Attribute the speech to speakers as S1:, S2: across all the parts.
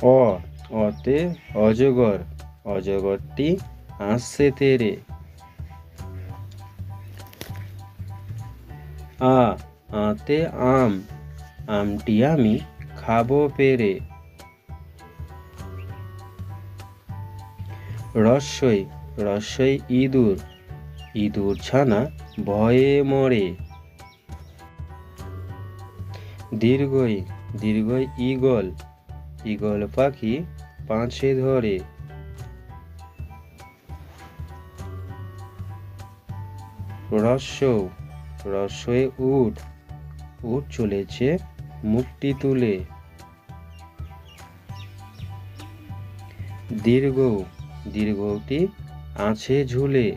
S1: অ অতে অজগর, অজগরটি আসছে তেরে। আ আতে আম, আমটি আমি খাবো পেরে। রস্যই রস্যই ইঁদুর, ইঁদুর ছানা ভয়ে মরে। দীর্ঘই দীর্ঘই ঈগল, ঈগল পাখি পাছে ধরে। রস্যৌ রস্যই উট, উট চলেছে মুখটি তুলে। দীর্ঘ দীর্ঘটি আছে ঝুলে।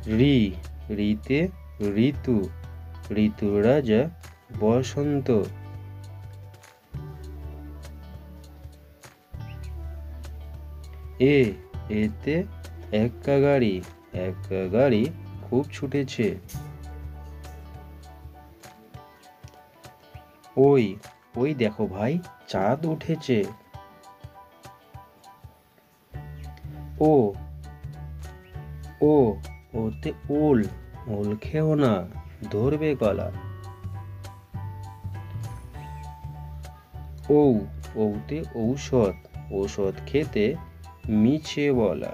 S1: ঋ ঋতে ঋতু, ঋতুর রাজা বসন্ত। এ এতে এক্কা গাড়ি, এক্কা গাড়ি খুব ছুটেছে। ওই ওই দেখো ভাই, চাঁদ উঠেছে। ও ও ওতে ওল, ওল খেও না, ধরবে গলা। ঔ ওতে ঔষধ, ঔষধ খেতে মিছে বলা।